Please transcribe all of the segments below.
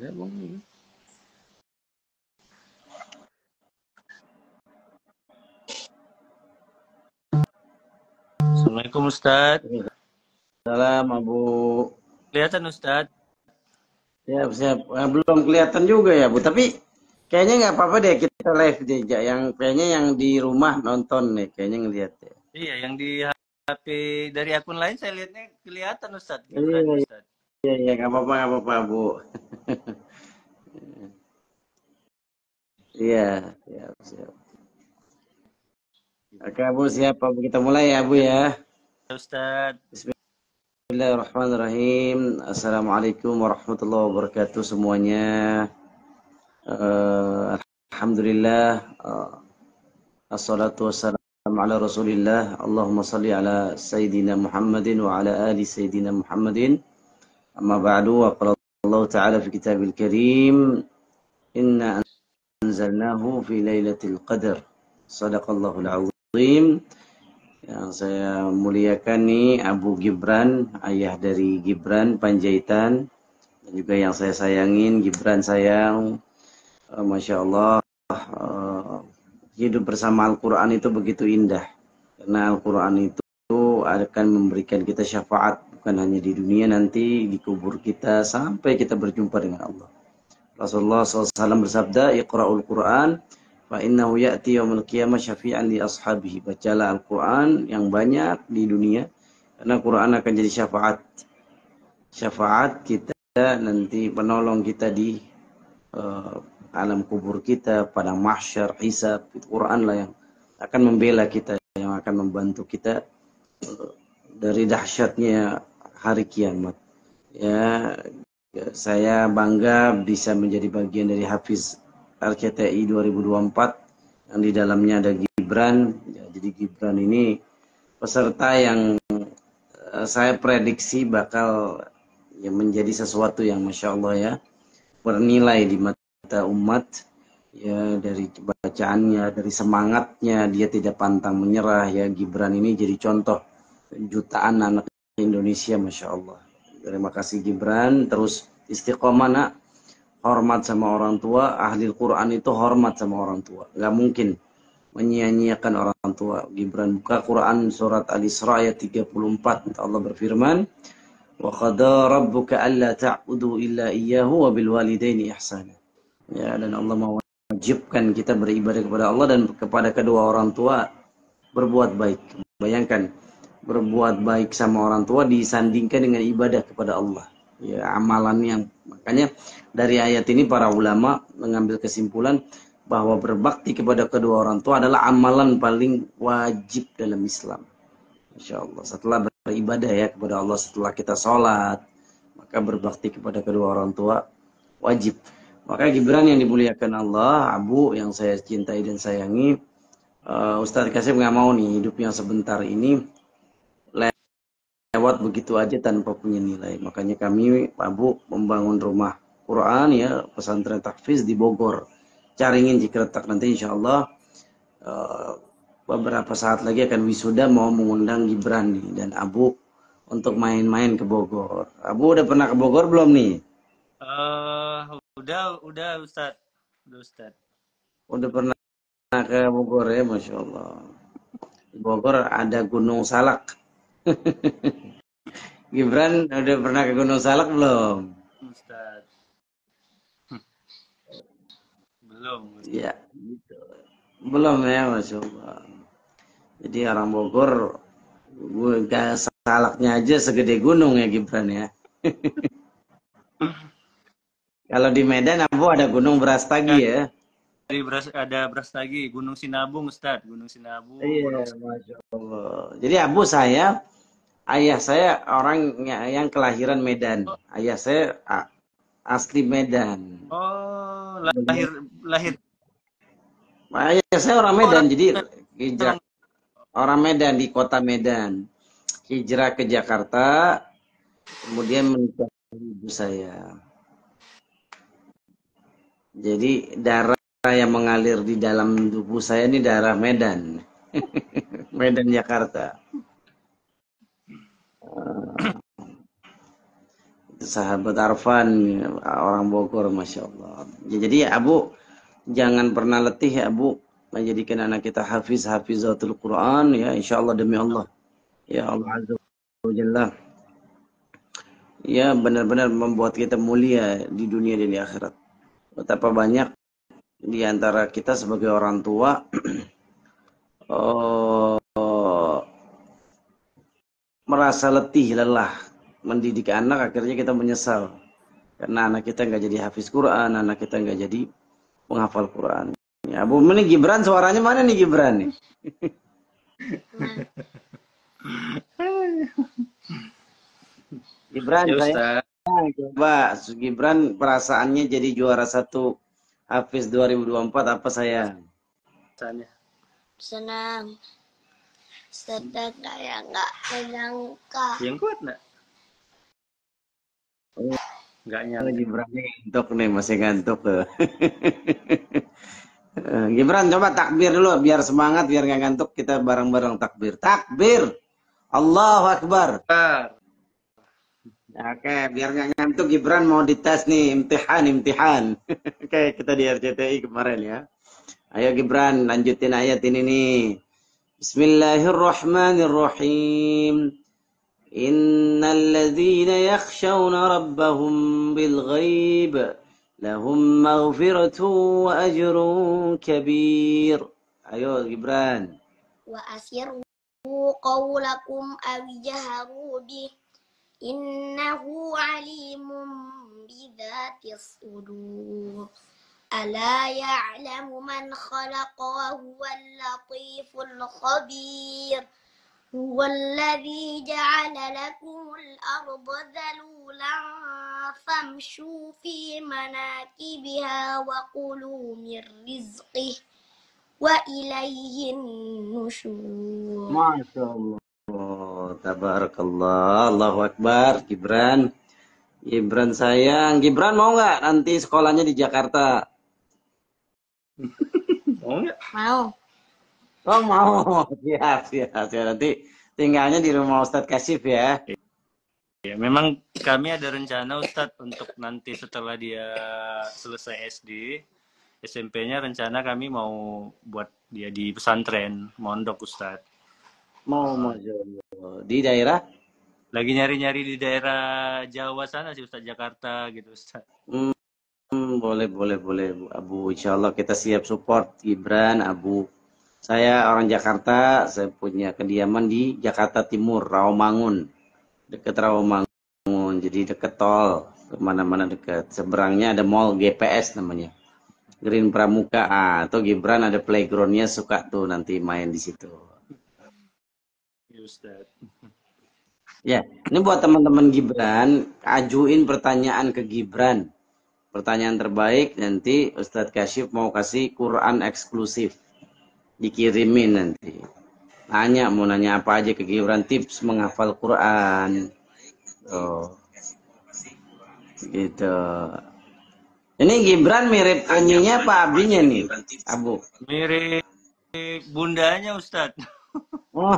Assalamualaikum Ustaz. Salam Abu. Kelihatan Ustaz? Siap, siap. Belum kelihatan juga ya Bu, tapi kayaknya nggak apa-apa deh kita live aja. Kayaknya yang di rumah nonton nih, kayaknya ngelihat ya. Iya, yang di HP dari akun lain saya lihatnya kelihatan Ustaz, Gibran Iya, Ustaz. iya, iya, nggak apa-apa Bu. Iya, siap, siap. Oke Bu, siap Abu, kita mulai ya Bu ya. Ustaz. Bismillahirrahmanirrahim. Assalamualaikum warahmatullahi wabarakatuh semuanya. Alhamdulillah. Assalatu wassalamu ala rasulillah. Allahumma salli ala Sayyidina Muhammadin wa ala ali Sayyidina Muhammadin. Amma ba'du, wa qala Allah Ta'ala fi kitabil karim, inna anzalnahu fi lailatul qadar. Sadaqallahul azim. Yang saya muliakan nih Abu Gibran, ayah dari Gibran Panjaitan, dan juga yang saya sayangin Gibran sayang. Masya Allah, hidup bersama Al-Quran itu begitu indah. Karena Al-Quran itu akan memberikan kita syafaat, bukan hanya di dunia, nanti di kubur kita, sampai kita berjumpa dengan Allah. Rasulullah SAW bersabda, Iqra'ul Quran, fa innahu ya'ti yaumil qiyamah syafi'an li ashabihi. Bacalah Al-Quran yang banyak di dunia, karena Quran akan jadi syafaat. Syafaat kita nanti, penolong kita di alam kubur kita, pada mahsyar, hisab. Quran lah yang akan membela kita, yang akan membantu kita dari dahsyatnya hari kiamat. Ya, saya bangga bisa menjadi bagian dari Hafiz RCTI 2024 yang di dalamnya ada Gibran. Ya, jadi Gibran ini peserta yang saya prediksi bakal ya menjadi sesuatu yang Masya Allah ya, bernilai di mata umat ya, dari bacaannya, dari semangatnya, dia tidak pantang menyerah ya. Gibran ini jadi contoh jutaan anak Indonesia, Masya Allah. Terima kasih Gibran, terus istiqomah nak, hormat sama orang tua. Ahli Quran itu hormat sama orang tua, nggak mungkin menyia-nyiakan orang tua. Gibran buka Quran surat Al-Isra ayat 34, Allah berfirman, wa qada rabbuka alla ta'budu illa iyyahu wa bil walidaini ihsana. Ya, dan Allah mewajibkan kita beribadah kepada Allah dan kepada kedua orang tua berbuat baik. Bayangkan, berbuat baik sama orang tua disandingkan dengan ibadah kepada Allah. Ya, amalan yang, makanya dari ayat ini para ulama mengambil kesimpulan bahwa berbakti kepada kedua orang tua adalah amalan paling wajib dalam Islam. Masya Allah. Setelah beribadah ya kepada Allah, setelah kita sholat, maka berbakti kepada kedua orang tua wajib. Maka Gibran yang dimuliakan Allah, Abu yang saya cintai dan sayangi, Ustadz Kasim nggak mau nih hidup yang sebentar ini lewat begitu aja tanpa punya nilai. Makanya kami, Abu, membangun rumah Quran ya, pesantren tahfiz di Bogor, Caringin, Cikretak. Nanti insya Allah beberapa saat lagi akan wisuda, mau mengundang Gibran nih dan Abu untuk main-main ke Bogor. Abu udah pernah ke Bogor belum nih? Udah Ustaz. Udah Ustaz. Udah pernah ke Bogor ya, Masya Allah. Di Bogor ada Gunung Salak. Gibran udah pernah ke Gunung Salak belum? Ustaz. Belum. Ustaz. Ya, gitu. Belum ya, Masya Allah. Jadi orang Bogor, salaknya aja segede gunung ya Gibran ya. Kalau di Medan, Abu ada Gunung Brastagi ya. Ada Brastagi, Gunung Sinabung Ustaz, Gunung Sinabung. Iya, Masya Allah. Jadi Abu, ayah saya orang yang kelahiran Medan. Ayah saya asli Medan. Oh, lahir. Ayah saya orang Medan, jadi hijrah orang Medan di kota Medan. Hijrah ke Jakarta, kemudian menikah ibu saya. Jadi darah yang mengalir di dalam tubuh saya ini darah Medan. Medan Jakarta. sahabat Arfan, orang Bogor, Masya Allah. Ya, jadi Abu, jangan pernah letih ya Abu, menjadikan anak kita hafizatul Quran, ya insya Allah demi Allah. Ya Allah Azza wa Jalla. Ya benar-benar membuat kita mulia di dunia dan di akhirat. Betapa banyak di antara kita sebagai orang tua merasa letih, lelah mendidik anak, akhirnya kita menyesal karena anak kita nggak jadi hafiz Quran, anak kita nggak jadi penghafal Quran. Ya, Bu, ini Gibran suaranya mana nih Gibran nih? Gibran, Ya saya Ustaz. coba Gibran perasaannya jadi juara 1 Hafiz 2024 apa saya? Tanya. Senang. Sedang kayak nggak menyangka. Yang kuat nak? Nggak nyangka. Gibran ngantuk nih, masih ngantuk. Gibran coba takbir dulu biar semangat, biar nggak ngantuk, kita bareng-bareng takbir. Takbir. Allahu Akbar. Oke, biar nggak ngantuk Gibran mau dites nih, imtihan. Oke, kita di RCTI kemarin ya. Ayo Gibran, lanjutin ayat ini nih. Bismillahirrahmanirrahim. Innal ladzina yakhshawna rabbahum bil ghaib lahum maghfiratun wa ajrun kabir. Ayo Gibran. Wa asirru qawlakum aw jaharu bih. Innahu alimun bidzatis sudur. Ala ya'lamu man khalaqa wa huwal latiful khabir. Huwallazi ja'ala lakumul arda dhalulan famshu fi manakibiha wa kulu min rizqih wa ilayhin nusyur. Masya Allah. Tabarakallah. Allahu Akbar. Gibran. Gibran sayang. Gibran mau nggak nanti sekolahnya di Jakarta? Mau nggak? Mau. Oh mau. Siap. Nanti tinggalnya di rumah Ustadz Kasyif ya. Ya, memang kami ada rencana Ustadz untuk nanti setelah dia selesai SD, SMP-nya rencana kami mau buat dia di pesantren, mondok Ustadz. Mau, Masya Allah. Di daerah? Lagi nyari-nyari di daerah Jawa sana sih Ustadz, Jakarta gitu Ustadz. Boleh Abu. Insya Allah kita siap support Gibran, Abu. Saya orang Jakarta, saya punya kediaman di Jakarta Timur, Rawamangun. Dekat Rawamangun, jadi dekat tol, kemana-mana dekat. Seberangnya ada mall GPS namanya. Green Pramuka, atau Gibran ada playgroundnya, suka tuh nanti main di situ. Ya Ustadz. Ya, ini buat teman-teman Gibran, ajuin pertanyaan ke Gibran. Pertanyaan terbaik nanti Ustadz Kasyif mau kasih Quran eksklusif. Dikirimin nanti. Mau nanya apa aja ke Gibran, tips menghafal Quran. Oh. Gitu. Ini Gibran mirip anyinya apa abinya nih, Abu? Mirip bundanya Ustadz. Oh.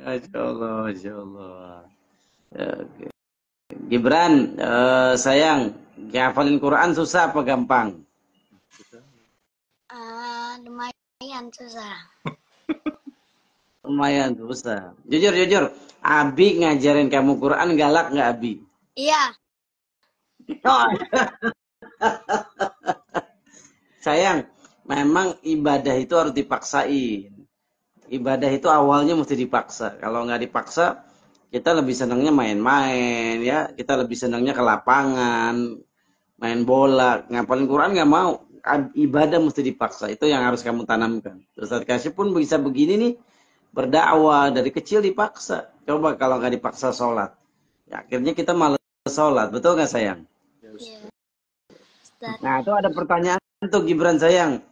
Masya Allah. Oke. Gibran, sayang, ngafalin Quran susah apa gampang? Lumayan susah. Lumayan susah. Jujur. Abi ngajarin kamu Quran galak nggak Abi? Iya. Sayang, memang ibadah itu harus dipaksain. Ibadah itu awalnya mesti dipaksa. Kalau nggak dipaksa, kita lebih senangnya main-main, ya. Kita lebih senangnya ke lapangan, main bola. Ngapalin Quran nggak mau. Ibadah mesti dipaksa. Itu yang harus kamu tanamkan. Ustadz Kasyif pun bisa begini nih, berdakwah dari kecil dipaksa. Coba kalau nggak dipaksa sholat, ya, akhirnya kita malas sholat. Betul nggak sayang? Iya. Nah, itu ada pertanyaan tuh Gibran sayang.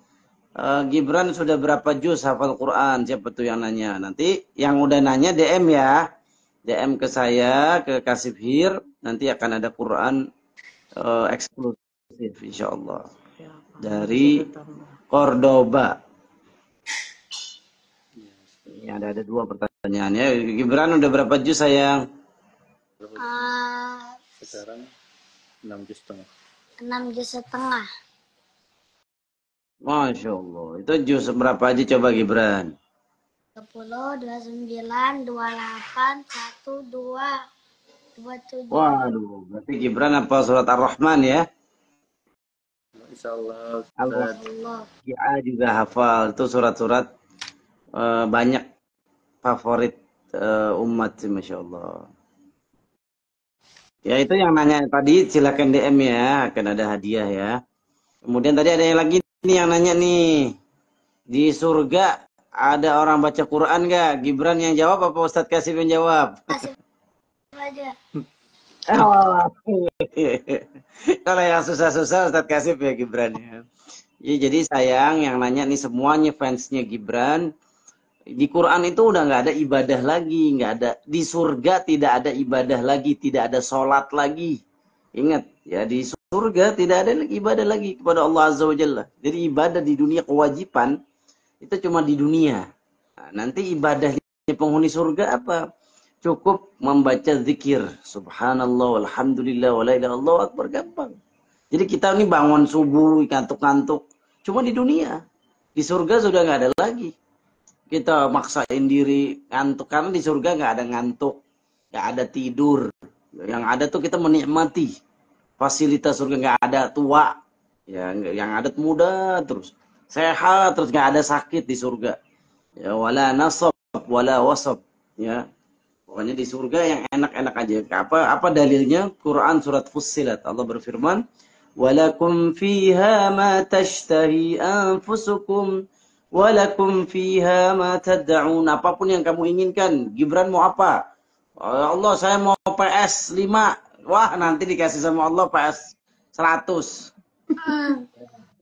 Gibran sudah berapa juz hafal Quran? Siapa tuh yang nanya? Nanti yang udah nanya DM ya. DM ke saya, ke Kasifhir. Nanti akan ada Quran eksklusif insyaallah. Dari Cordoba. Ini ada 2 pertanyaannya. Gibran udah berapa juz sayang? Sekarang 6 juz setengah. 6 juz setengah. Masya Allah. Itu juz berapa aja coba Gibran? 10, 29, 28, 1, 2, 27. Waduh, berarti Gibran apa surat Ar-Rahman ya? Insya Allah. Allah. Allah. Ya juga hafal. Itu surat-surat banyak favorit umat sih, Masya Allah. Ya itu yang nanya tadi, silakan DM ya, akan ada hadiah ya. Kemudian tadi ada yang lagi nih yang nanya nih, di surga ada orang baca Quran nggak? Gibran yang jawab apa Ustadz Kasif yang jawab? Kasih aja. Oh. Kalau yang susah-susah Ustadz Kasif ya Gibran ya. Ya, jadi sayang yang nanya nih semuanya fansnya Gibran. Di Quran itu udah nggak ada ibadah lagi, nggak ada di surga, tidak ada ibadah lagi, tidak ada sholat lagi. Ingat ya, di surga tidak ada ibadah lagi kepada Allah Azza wa Jalla. Jadi ibadah di dunia kewajiban itu cuma di dunia. Nah, nanti ibadahnya penghuni surga apa? Cukup membaca zikir subhanallah walhamdulillah wala ilaha illallah akbar, gampang. Jadi kita ini bangun subuh ngantuk-ngantuk cuma di dunia. Di surga sudah nggak ada lagi. Kita maksain diri ngantuk, karena di surga nggak ada ngantuk, nggak ada tidur. Yang ada tuh kita menikmati fasilitas surga, nggak ada tua, ya yang ada muda terus, sehat terus, nggak ada sakit di surga. Ya wala nasab wala wasab, ya pokoknya di surga yang enak-enak aja. Apa dalilnya? Quran surat Fussilat, Allah berfirman, walakum fiha ma tashtahi anfusukum walakum fiha ma tad'un. Apapun yang kamu inginkan. Gibran mau apa? Allah, saya mau PS 5. Wah, nanti dikasih sama Allah PS 100.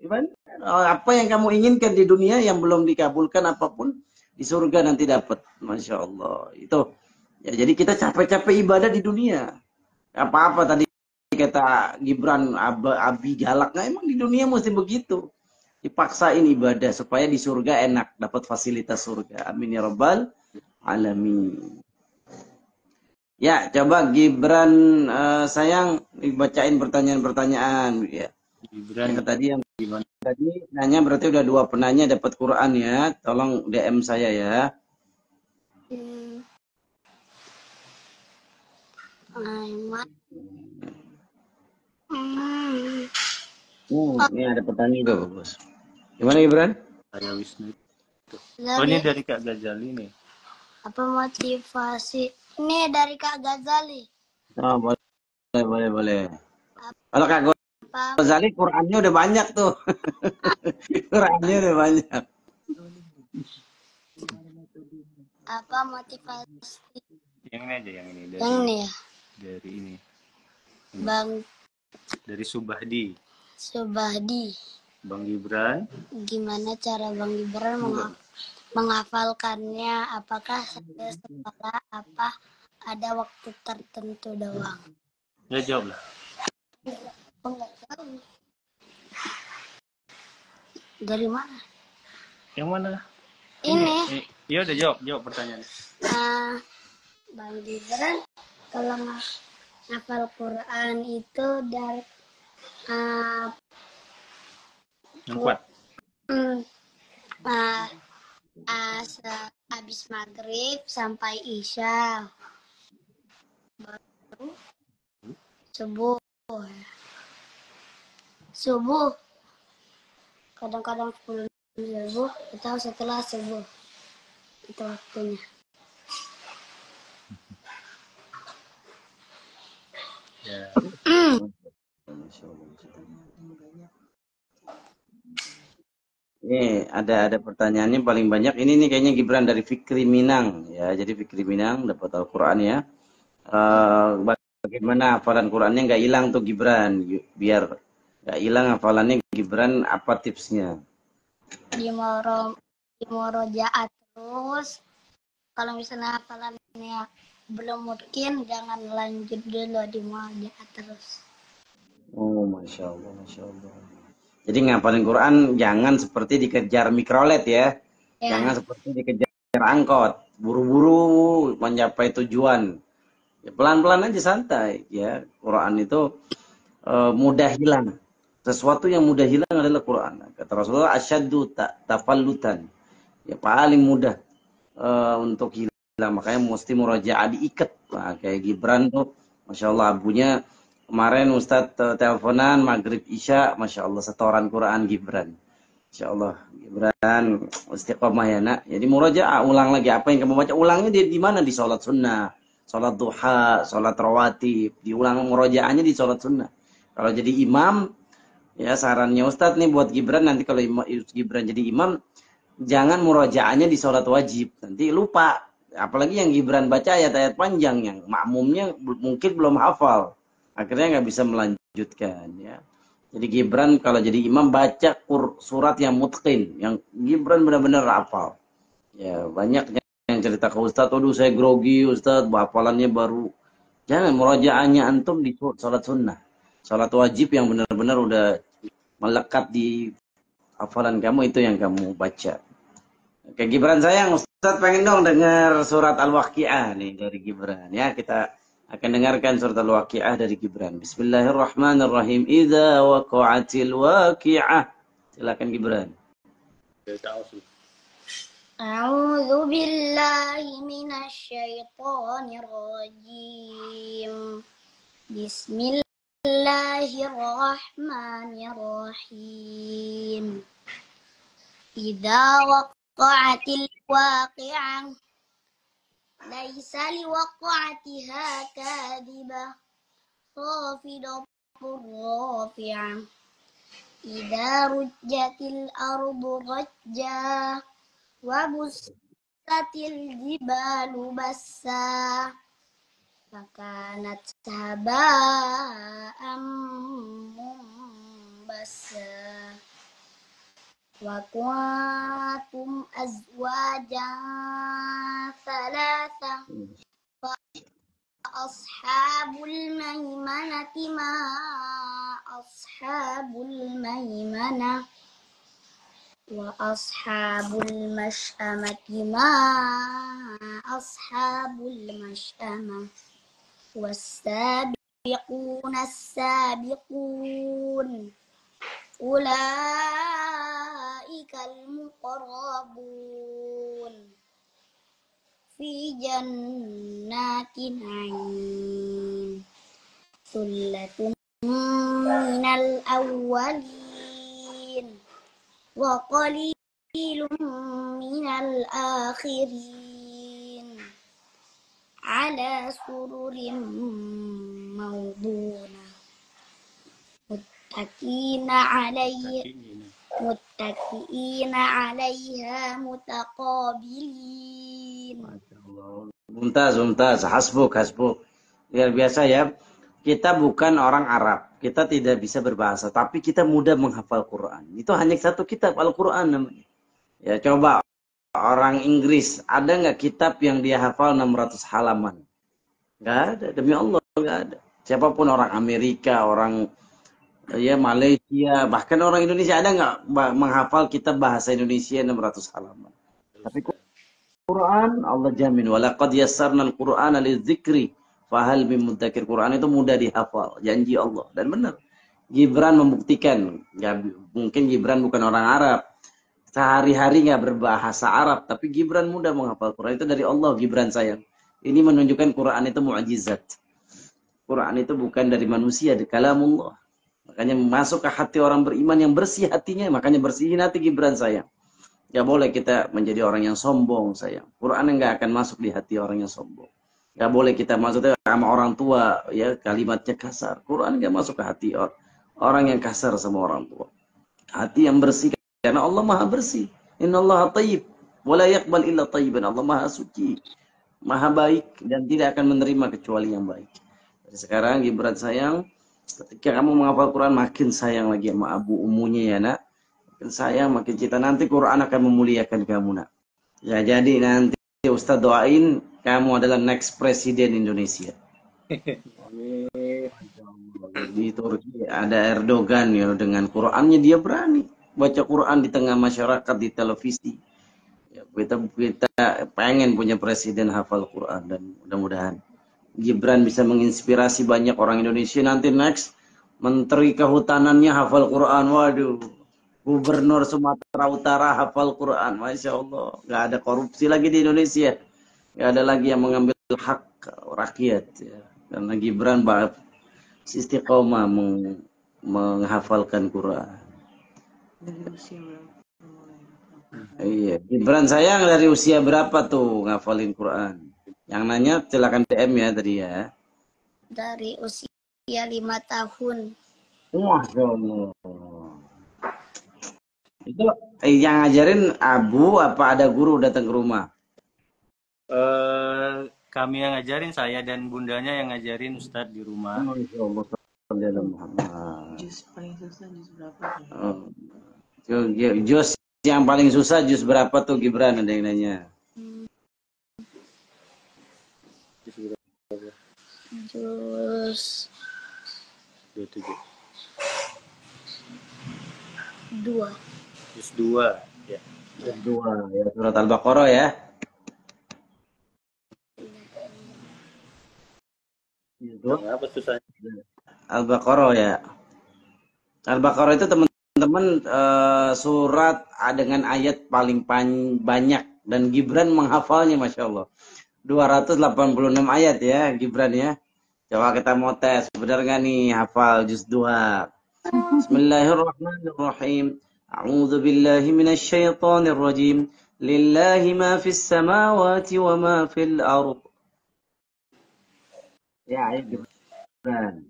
Gimana? Apa yang kamu inginkan di dunia yang belum dikabulkan apapun, di surga nanti dapat. Masya Allah. Itu. Ya, jadi kita capek-capek ibadah di dunia. Apa-apa tadi kata Gibran, abi galak. Nah, emang di dunia mesti begitu. Dipaksain ibadah supaya di surga enak, dapat fasilitas surga. Amin ya rabbal alamin. Ya, coba Gibran sayang dibacain pertanyaan-pertanyaan ya. Gibran Yang tadi yang gimana? tadi nanya berarti udah 2 penanya dapat Quran ya. Tolong DM saya ya. Ini ada pertanyaan juga bagus. Gimana Gibran? Saya Wisnu. Oh, ini dari Kak Gazali nih. Apa motivasi? Ini dari Kak Gazali. Oh, boleh. Kalau Kak Apa, Gazali Qurannya udah banyak tuh. Qurannya udah banyak. apa motivasi? Yang ini aja, yang ini dari Yang ini ya, dari ini. Bang Dari Subahdi. Subahdi. Bang Gibran, Gimana cara Bang Gibran menghafalkannya? Apakah saya sekolah apa ada waktu tertentu doang? ya jawab lah. Oh, nggak tahu. Dari mana? Yang mana? Ini. Ya udah jawab pertanyaannya. Bang Gibran kalau hafal Quran itu dari Yang kuat. habis maghrib sampai isya, baru subuh kadang-kadang 10 subuh atau setelah subuh, itu waktunya. Ya. Ini ada pertanyaannya paling banyak. Ini nih kayaknya Gibran dari Fikri Minang ya. Jadi Fikri Minang dapat Al-Qur'an ya. Bagaimana hafalan Qur'annya nggak hilang tuh Gibran? Biar nggak hilang hafalannya Gibran, apa tipsnya? Di murojaah terus. Kalau misalnya hafalannya belum mungkin, jangan lanjut dulu di murojaah terus. Oh, Masya Allah, Masya Allah. Jadi ngapalin Quran jangan seperti dikejar mikrolet ya. Jangan seperti dikejar angkot. Buru-buru mencapai tujuan. Ya, pelan-pelan aja santai ya. Quran itu mudah hilang. Sesuatu yang mudah hilang adalah Quran. Kata Rasulullah, asyaddu tafallutan. Ya paling mudah untuk hilang. Makanya mesti murajaah diikat. Nah, kayak Gibran tuh, Masya Allah abunya kemarin Ustadz teleponan maghrib isya, Masya Allah setoran Quran Gibran. Masya Allah Gibran istiqomah ya nak. Jadi murajaah ulang lagi apa yang kamu baca. Ulangnya di mana? Di sholat sunnah, sholat duha, sholat rawatib. Diulang murajaahnya di sholat sunnah. Kalau jadi imam, ya sarannya Ustadz nih buat Gibran, nanti kalau Gibran jadi imam, jangan murajaahnya di sholat wajib, nanti lupa. Apalagi yang Gibran baca ayat-ayat panjang yang makmumnya mungkin belum hafal, akhirnya nggak bisa melanjutkan ya. Jadi Gibran kalau jadi imam baca surat yang mutqin, yang Gibran benar-benar hafal. Ya banyak yang cerita ke Ustadz, aduh saya grogi Ustadz, hafalannya baru. Jangan, murajaahnya antum di sholat sunnah, sholat wajib yang benar-benar udah melekat di hafalan kamu, itu yang kamu baca. Oke Gibran sayang, Ustadz pengen dong dengar surat Al-Waqi'ah nih dari Gibran ya. Kita akan dengarkan surat Al-Waqi'ah dari Gibran. Bismillahirrahmanirrahim. Idza waqa'atil waqi'ah. Silakan Gibran. A'udzu billahi minasyaitonir rajim. Bismillahirrahmanirrahim. Idza waqa'atil waqi'ah laisa liwaqa'atiha kadhibah khafidatur rafi'ah. Idza rujjatil ardu rajja wa bussatil jibalu bassa fakanat haba'an munbassa wa kuntum azwajan thalatha fa ashabul maimanati ma ashabul maimanah wa ashabul masy'amati ma ashabul masy'amah was-sabiquna as-sabiqun ulaikal muqarrabun fi jannatin 'ain sullatun minal awwalin wa qalilun minal akhirin ala sururin mawduna muttaqiina 'alaiha mutaqabilin. Mumtaz, hasbuk. Luar biasa ya. Kita bukan orang Arab, kita tidak bisa berbahasa, tapi kita mudah menghafal Quran. Itu hanya satu kitab Al-Quran namanya. Ya coba orang Inggris, ada nggak kitab yang dia hafal 600 halaman? Nggak ada, demi Allah nggak ada. Siapapun orang Amerika, orang ya Malaysia, bahkan orang Indonesia, ada nggak menghafal kitab bahasa Indonesia 600 halaman? Tapi Quran Allah jamin, walaqad yassarnal Qur'ana lidzikri fahal min mudzakir. Quran itu mudah dihafal, janji Allah, dan benar. Gibran membuktikan. Ya mungkin Gibran bukan orang Arab, sehari-hari nggak berbahasa Arab, tapi Gibran mudah menghafal Quran. Itu dari Allah, Gibran sayang. Ini menunjukkan Quran itu mukjizat. Quran itu bukan dari manusia, dari kalamullah. Makanya masuk ke hati orang beriman yang bersih hatinya, makanya bersihin hati Gibran sayang. Gak boleh kita menjadi orang yang sombong sayang. Quran nggak akan masuk di hati orang yang sombong. Gak boleh kita maksudnya sama orang tua ya kalimatnya kasar. Quran gak masuk ke hati orang yang kasar sama orang tua. Hati yang bersih, karena Allah Maha bersih. Innallaha thayyib wa la yaqbal illa thayyiban. Allah Maha suci, Maha baik, dan tidak akan menerima kecuali yang baik. Jadi sekarang Gibran sayang, ketika kamu menghafal Quran makin sayang lagi sama abu umunya ya nak. Makin sayang, makin cinta. Nanti Quran akan memuliakan kamu nak. Ya jadi nanti Ustaz doain kamu adalah next presiden Indonesia. Di Turki ada Erdogan ya, dengan Qurannya dia berani baca Quran di tengah masyarakat, di televisi. Ya, kita pengen punya presiden hafal Quran, dan mudah-mudahan Gibran bisa menginspirasi banyak orang Indonesia. Nanti next Menteri Kehutanannya hafal Quran. Waduh. Gubernur Sumatera Utara hafal Quran. Masya Allah. Nggak ada korupsi lagi di Indonesia. Nggak ada lagi yang mengambil hak rakyat. Ya. Karena Gibran istiqomah menghafalkan Quran. Iya. Gibran sayang dari usia berapa tuh ngafalin Quran? Yang nanya silakan DM ya tadi ya. Dari usia 5 tahun. Masya Allah. Itu yang ngajarin Abu apa ada guru datang ke rumah? Kami yang ngajarin, saya dan bundanya yang ngajarin Ustadz di rumah. Masya Allah. Jus paling susah jus berapa? Jus yang paling susah jus berapa tuh Gibran, ada yang nanya? Jus 27. 2. Jus 2 ya. Jus 2 ya, surat Al-Baqarah ya. Jus 2 Apa susahnya? Al-Baqarah ya. Al-Baqarah itu teman-teman surat dengan ayat paling banyak dan Gibran menghafalnya Masya Allah. 286 ayat ya Gibran ya. Coba kita mau tes, benar nggak nih hafal juz 2? Bismillahirrahmanirrahim. A'udzu billahi minasyaitonir rajim. Lillahi ma fis samawati wa ma fil ard. Ya, Gibran.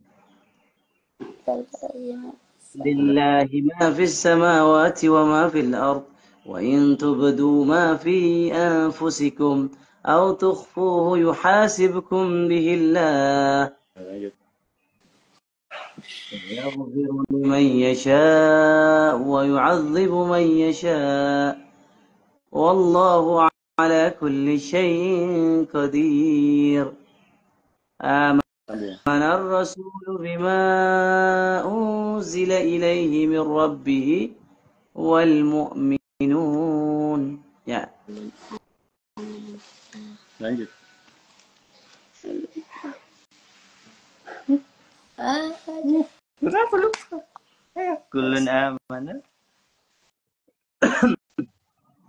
Lillahi ma fis samawati wa ma fil ard. Wa in tubdu ma fi anfusikum أو تخفوه يحاسبكم به الله يغفر لمن يشاء ويعذب من يشاء والله على كل شيء قدير آمن الرسول بما أنزل إليه من ربه والمؤمنون ya. Lanjut. Kenapa lupa? Kulun amanah.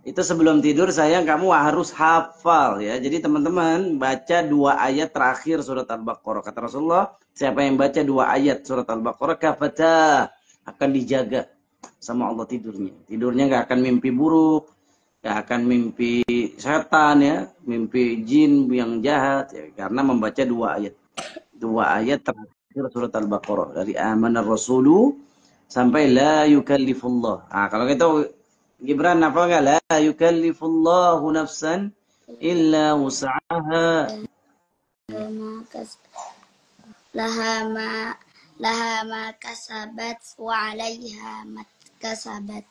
Itu sebelum tidur sayang kamu harus hafal ya. Jadi teman-teman baca 2 ayat terakhir surat Al-Baqarah. Kata Rasulullah, siapa yang baca 2 ayat surat Al-Baqarah kafata akan dijaga sama Allah tidurnya. Tidurnya nggak akan mimpi buruk, nggak akan mimpi setan ya, mimpi jin yang jahat ya, karena membaca 2 ayat. 2 ayat terakhir surat Al-Baqarah dari amanar rasulu sampai la yukallifullah. Nah, kalau gitu Gibran hafal nggak? La yukallifullahu nafsan illa wus'aha. Laha ma kasabat wa 'alaiha ma kasabat.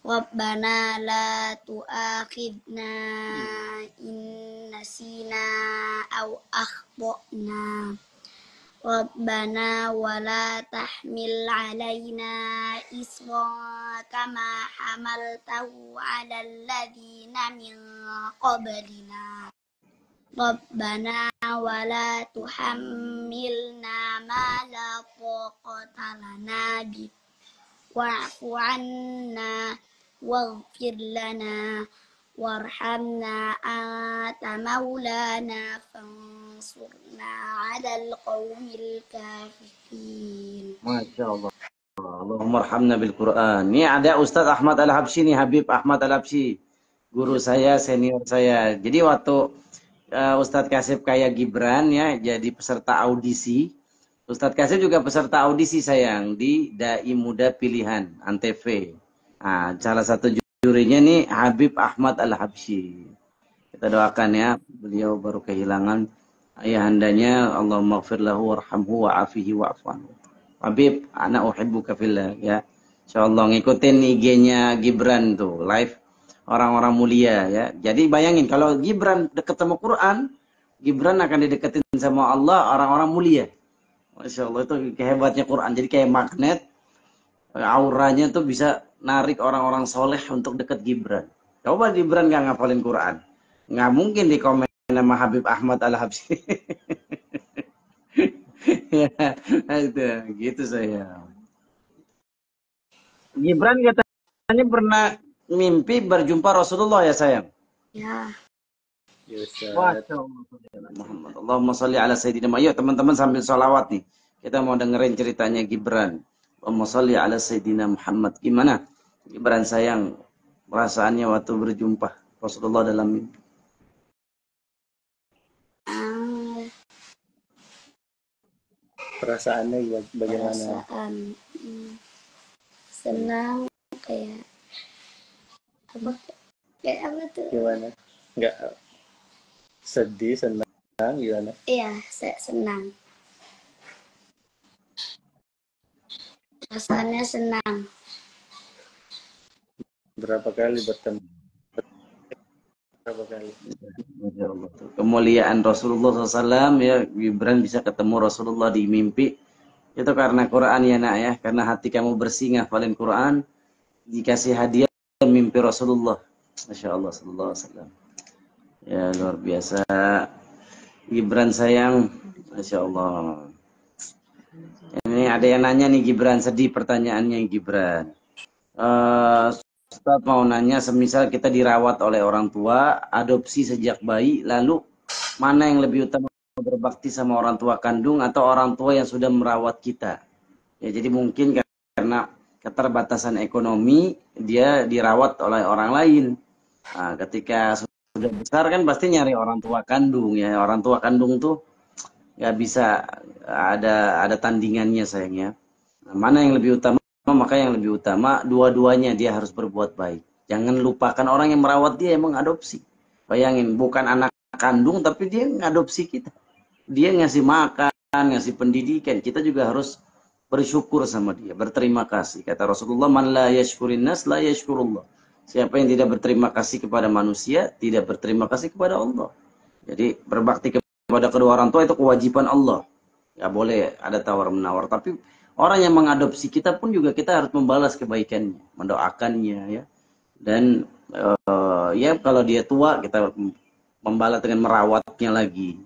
Rabbana la tu'akhidna in nasina aw akhtana. Rabbana wa la tahmil 'alaina isran kama hamaltahu 'alal ladzina min qablina. Rabbana wa la tuhammilna ma la taqata lana bi wa'fu 'anna waghfir lana warhamna anta maulana fansurna 'alal qaumil kafirin. Masya Allah. Allahumma arhamna bil Quran. Ini ada Ustadz Ahmad Al-Habsyi nih, Habib Ahmad Al-Habsyi. Guru saya, senior saya. Jadi waktu Ustadz Kasib kayak Gibran ya, jadi peserta audisi. Ustadz Kasib juga peserta audisi sayang di Dai Muda Pilihan Antv. Nah, salah satu jurinya nih Habib Ahmad Al-Habsyi. Kita doakan ya, beliau baru kehilangan ayahandanya. Allahumma ighfir lahu warhamhu wa'afihi wa'fu anhu. Habib, ana uhibbuka fillah ya. Insyaallah ngikutin IG-nya Gibran tuh, live orang-orang mulia ya. Jadi bayangin kalau Gibran dekat sama Quran, Gibran akan dideketin sama Allah orang-orang mulia. Masya Allah, itu kehebatnya Quran. Jadi kayak magnet, auranya tuh bisa narik orang-orang soleh untuk deket Gibran. Coba Gibran nggak ngafalin Quran, nggak mungkin di komen sama Habib Ahmad Al-Habsyi. Itu, gitu saya. Gibran katanya pernah mimpi berjumpa Rasulullah ya sayang? Ya. Ya Ustaz. Masya Allah. Muhammad. Allahumma sholli ala Sayyidina Muhammad. Yuk teman-teman sambil sholawat nih. Kita mau dengerin ceritanya Gibran. Allahumma sholli ala Sayyidina Muhammad. Gimana? Gibran sayang, perasaannya waktu berjumpa Rasulullah dalam mimpi. Ah, Perasaannya bagaimana? perasaan senang kayak apa tuh? Gimana? Enggak sedih, senang, gimana? Iya, saya senang. Perasaannya senang. Berapa kali bertemu? Berapa kali? Masya Allah. Kemuliaan Rasulullah SAW ya, Gibran bisa ketemu Rasulullah di mimpi. Itu karena Quran ya nak ya, karena hati kamu bersih ngafalin Quran, dikasih hadiah mimpi Rasulullah. Masya Allah Sallallahu Alaihi Wasallam. Ya luar biasa. Gibran sayang, Masya Allah. Ini ada yang nanya nih Gibran, sedih pertanyaannya Gibran. Ustaz mau nanya, semisal kita dirawat oleh orang tua, adopsi sejak bayi, lalu mana yang lebih utama, berbakti sama orang tua kandung atau orang tua yang sudah merawat kita? Ya jadi mungkin karena keterbatasan ekonomi, dia dirawat oleh orang lain. Nah, ketika sudah besar kan pasti nyari orang tua kandung ya. Orang tua kandung tuh nggak bisa ada tandingannya sayangnya. Nah, mana yang lebih utama? Maka yang lebih utama dua-duanya dia harus berbuat baik. Jangan lupakan orang yang merawat dia, emang adopsi. Bayangin, bukan anak kandung tapi dia ngadopsi kita. Dia ngasih makan, ngasih pendidikan. Kita juga harus bersyukur sama dia, berterima kasih. Kata Rasulullah, man la yashkurin nas la yashkurullah. Siapa yang tidak berterima kasih kepada manusia, tidak berterima kasih kepada Allah. Jadi berbakti kepada kedua orang tua itu kewajiban Allah. Nggak boleh ada tawar-menawar. Tapi orang yang mengadopsi kita pun juga kita harus membalas kebaikannya, mendoakannya ya. Dan ya kalau dia tua kita membalas dengan merawatnya lagi.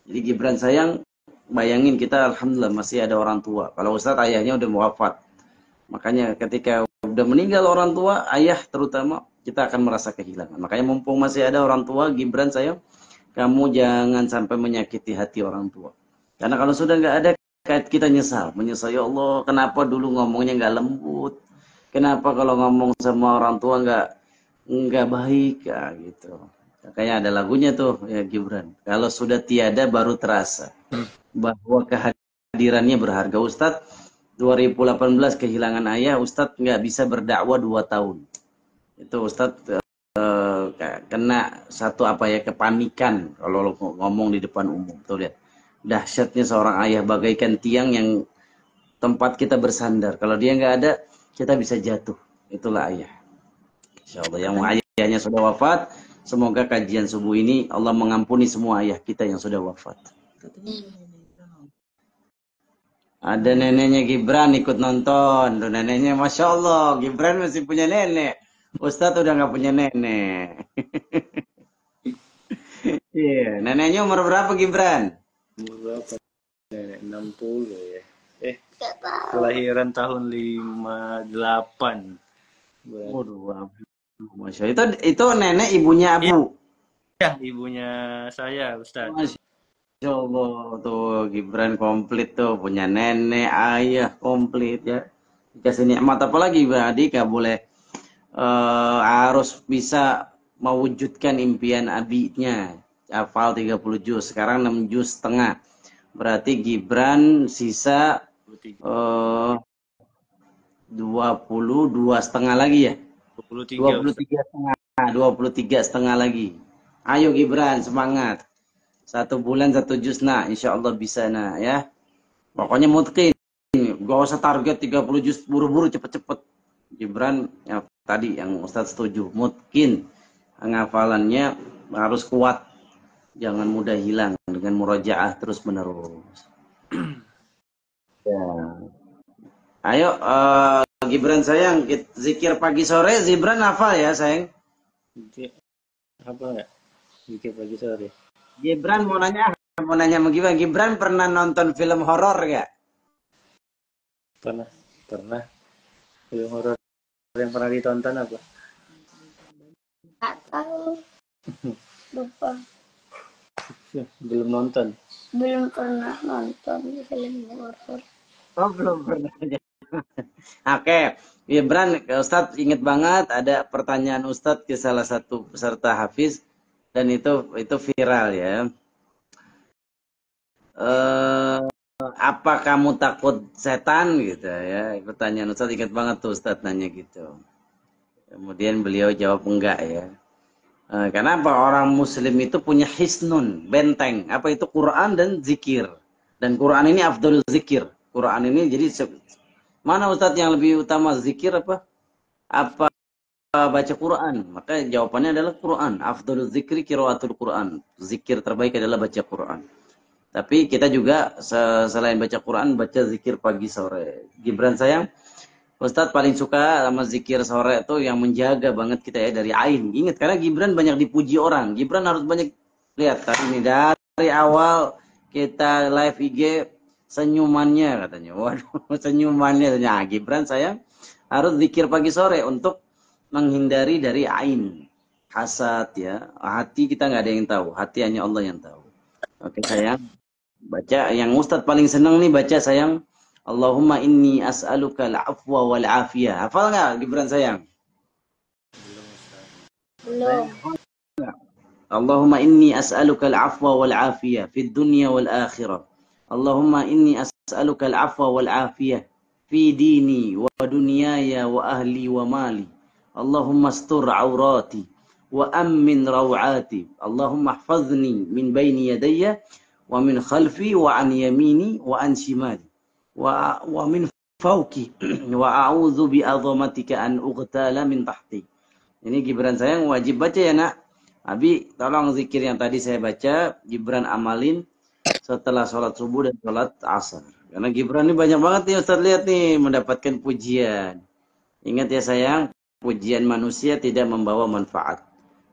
Jadi Gibran sayang, bayangin kita alhamdulillah masih ada orang tua. Kalau Ustadz ayahnya udah wafat. Makanya ketika udah meninggal orang tua, ayah terutama, kita akan merasa kehilangan. Makanya mumpung masih ada orang tua, Gibran sayang, kamu jangan sampai menyakiti hati orang tua. Karena kalau sudah nggak ada, kita menyesal, ya Allah, kenapa dulu ngomongnya nggak lembut, kenapa kalau ngomong sama orang tua nggak baik, ya, gitu. Makanya ada lagunya tuh ya Gibran. Kalau sudah tiada baru terasa bahwa kehadirannya berharga. Ustadz 2018 kehilangan ayah, Ustadz nggak bisa berdakwah 2 tahun. Itu Ustadz kena satu kepanikan kalau ngomong di depan umum. Tuh lihat. Dahsyatnya seorang ayah bagaikan tiang yang tempat kita bersandar. Kalau dia nggak ada, kita bisa jatuh. Itulah ayah. Insya Allah yang ayahnya sudah wafat, semoga kajian subuh ini Allah mengampuni semua ayah kita yang sudah wafat. Ada neneknya Gibran ikut nonton. Tuh neneknya, Masya Allah, Gibran masih punya nenek. Ustadz udah nggak punya nenek. Iya, neneknya umur berapa Gibran? Berapa? Nenek 60 ya. Kelahiran tahun 58. Waduh, Masya Allah. Itu nenek ibunya Abu. Ya, ibunya saya, Ustaz. Masya Allah, tuh Gibran komplit tuh, punya nenek, ayah komplit ya. Dikasih nikmat apa lagi adik, gak boleh harus bisa mewujudkan impian abinya. Hafal 30 juz, sekarang 6 juz setengah. Berarti Gibran sisa 22 setengah lagi ya? 23 setengah. 23 setengah lagi. Ayo Gibran, semangat. 1 bulan 1 juz nah, insya Allah bisa nah ya. Pokoknya mutqin. Gak usah target 30 juz buru-buru cepet-cepet. Gibran ya, tadi yang Ustadz setuju, mutqin. Pengafalannya harus kuat. Jangan mudah hilang dengan murojaah terus menerus. Ya. Ayo Gibran sayang, zikir pagi sore Gibran hafal ya sayang. Apa enggak? Zikir pagi sore. Gibran mau nanya mau nanya sama Gibran. Gibran pernah nonton film horor gak? Pernah. Film horor yang pernah ditonton apa? Nggak tahu. Lupa. Belum nonton. Belum pernah nonton film horor. Oh, belum pernah. Oke, Gibran, Ustadz inget banget ada pertanyaan Ustadz ke salah satu peserta Hafiz dan itu viral ya. Apa kamu takut setan gitu ya? Pertanyaan Ustadz inget banget tuh Ustadz nanya gitu. Kemudian beliau jawab enggak ya. Kenapa orang Muslim itu punya hisnun, benteng. Apa itu? Quran dan zikir. Dan Quran ini afdalul zikir. Quran ini jadi mana Ustadz yang lebih utama, zikir apa baca Quran? Maka jawabannya adalah Quran. Afdalul zikri qiraatul Quran. Zikir terbaik adalah baca Quran. Tapi kita juga selain baca Quran, baca zikir pagi sore. Gibran sayang, Ustadz paling suka sama zikir sore itu yang menjaga banget kita ya dari ain. Ingat, karena Gibran banyak dipuji orang. Gibran harus banyak, lihat tadi ini dari awal kita live IG, senyumannya katanya. Waduh, senyumannya. Nah, Gibran sayang harus zikir pagi sore untuk menghindari dari ain. Hasad ya. Hati kita nggak ada yang tahu. Hati hanya Allah yang tahu. Oke sayang. Baca yang Ustadz paling senang nih baca sayang. Allahumma inni as'aluka al-afwa wal afiyah. Hafal nggak Gibran sayang? Belum. Allahumma inni as'aluka al-afwa wal afiyah fid dunya wal akhirah. Allahumma inni as'aluka al-afwa wal afiyah fi dini wa dunyaya wa ahli wa mali. Allahumma astur aurati wa ammin rawati. Allahumma ihfazni min baini yadayya wa min khalfi wa an yamini wa an shimali. Wa min fauki wa a'udzu bi azamatika an uqtala min tahti. Ini Gibran sayang wajib baca ya nak. Abi tolong zikir yang tadi saya baca Gibran amalin setelah sholat subuh dan sholat asar. Karena Gibran ini banyak banget nih Ustaz lihat nih mendapatkan pujian. Ingat ya sayang, pujian manusia tidak membawa manfaat.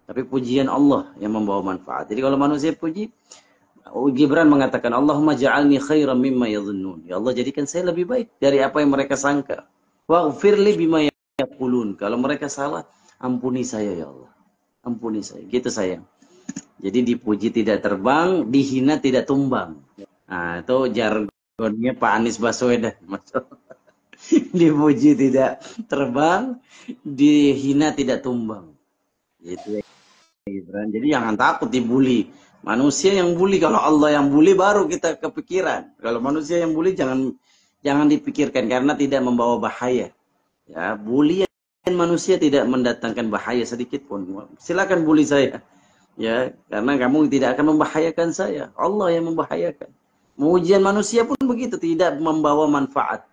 Tapi pujian Allah yang membawa manfaat. Jadi kalau manusia puji, Gibran mengatakan, Allahumma ja'alni khairan mimma yadhunnun. Ya Allah, jadikan saya lebih baik dari apa yang mereka sangka. Waghfirli bima yaqulun. Kalau mereka salah, ampuni saya ya Allah. Ampuni saya. Gitu sayang. Jadi dipuji tidak terbang, dihina tidak tumbang. Nah, itu jargonnya Pak Anies Baswedan. Dipuji tidak terbang, dihina tidak tumbang. Gitu ya Gibran. Jadi jangan takut dibully. Manusia yang bully, kalau Allah yang bully baru kita kepikiran. Kalau manusia yang bully jangan dipikirkan karena tidak membawa bahaya. Ya, bulian manusia tidak mendatangkan bahaya sedikit pun. Silakan bully saya. Ya, karena kamu tidak akan membahayakan saya. Allah yang membahayakan. Ujian manusia pun begitu, tidak membawa manfaat.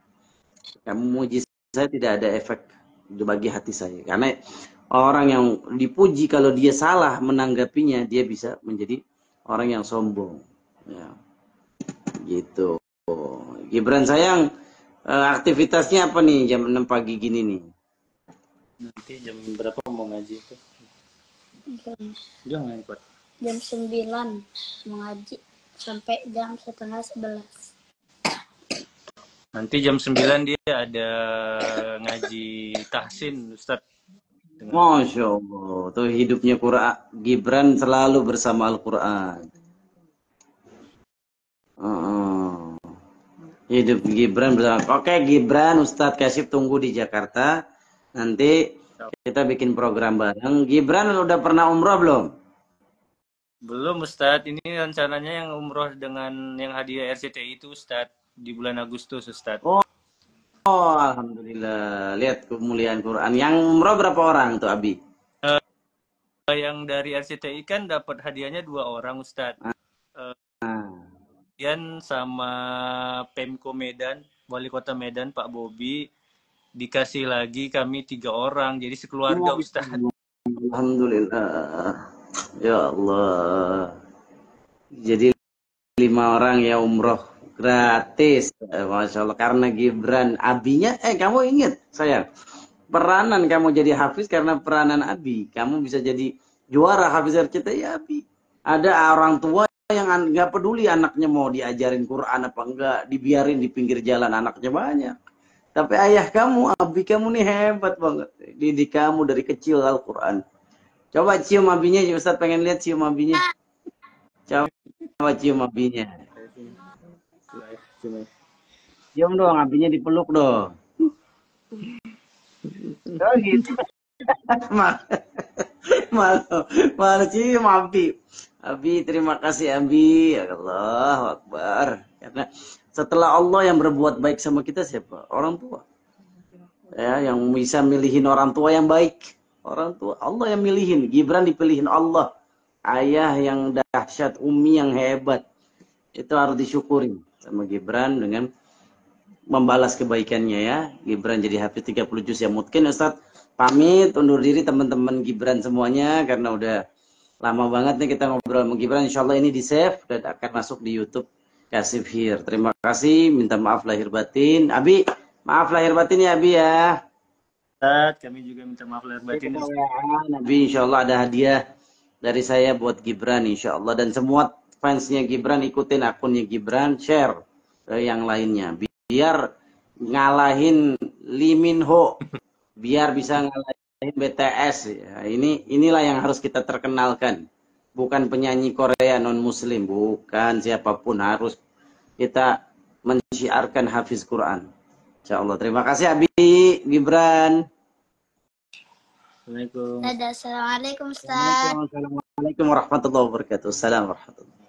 Kamu muji saya tidak ada efek bagi hati saya. Karena orang yang dipuji kalau dia salah menanggapinya, dia bisa menjadi orang yang sombong. Ya. Gitu. Gibran sayang, aktivitasnya apa nih jam 6 pagi gini nih? Nanti jam berapa mau ngaji itu? Jangan ikut. Jam 9 mengaji sampai jam 10:30. Nanti jam 9 dia ada ngaji tahsin Ustadz. Masya Allah, tuh hidupnya Quran. Gibran selalu bersama Al-Quran. Hidup Gibran bersama. Oke Gibran, Ustadz Kasyif tunggu di Jakarta. Nanti kita bikin program bareng. Gibran udah pernah umroh belum? Belum Ustadz, ini rencananya yang umroh dengan yang hadiah RCTI itu Ustadz di bulan Agustus Ustadz. Oh, alhamdulillah. Lihat kemuliaan Quran. Yang umroh berapa orang tuh, Abi? Yang dari RCTI kan dapat hadiahnya 2 orang, Ustadz. Kemudian sama Pemko Medan, Wali Kota Medan, Pak Bobi, dikasih lagi kami 3 orang. Jadi sekeluarga, Ustadz. Alhamdulillah. Ya Allah. Jadi 5 orang ya umroh. Gratis, Masya Allah. Karena Gibran, abinya, kamu ingat sayang, peranan kamu jadi hafiz karena peranan abi. Kamu bisa jadi juara hafiz RCTI ya abi. Ada orang tua yang nggak peduli anaknya mau diajarin Quran apa enggak, dibiarin di pinggir jalan, anaknya banyak. Tapi ayah kamu, abi kamu nih hebat banget. Didik kamu dari kecil Al-Quran. Coba cium abinya, Ustaz pengen lihat cium abinya. Coba cium abinya. Cium dong, abinya dipeluk dong. Oh gitu. Malu cium abi. Abi, terima kasih Abi. Allahu Akbar. Karena setelah Allah yang berbuat baik sama kita siapa? Orang tua. Ya, yang bisa milihin orang tua yang baik. Orang tua. Allah yang milihin. Gibran dipilihin Allah. Ayah yang dahsyat, umi yang hebat. Itu harus disyukuri sama Gibran dengan membalas kebaikannya ya. Gibran jadi hafiz 30 juz ya. Mungkin Ustaz pamit undur diri teman-teman Gibran semuanya karena udah lama banget nih kita ngobrol sama Gibran. Insya Allah ini di save dan akan masuk di YouTube Kasif Here. Terima kasih. Minta maaf lahir batin. Abi, maaf lahir batin ya Abi ya. Ustaz, kami juga minta maaf lahir batin. Nabi, insya Allah ada hadiah dari saya buat Gibran insya Allah. Dan semua fansnya Gibran ikutin akunnya Gibran, share ke yang lainnya. Biar ngalahin Lee Min Ho. Biar bisa ngalahin BTS ya. Inilah yang harus kita terkenalkan. Bukan penyanyi Korea non muslim, bukan siapapun, harus kita mensyiarkan hafiz Quran. Insyaallah. Terima kasih Abi Gibran. Assalamualaikum. Dadah, assalamualaikum Ustaz. Assalamualaikum warahmatullahi wabarakatuh. Assalamualaikum warahmatullahi wabarakatuh.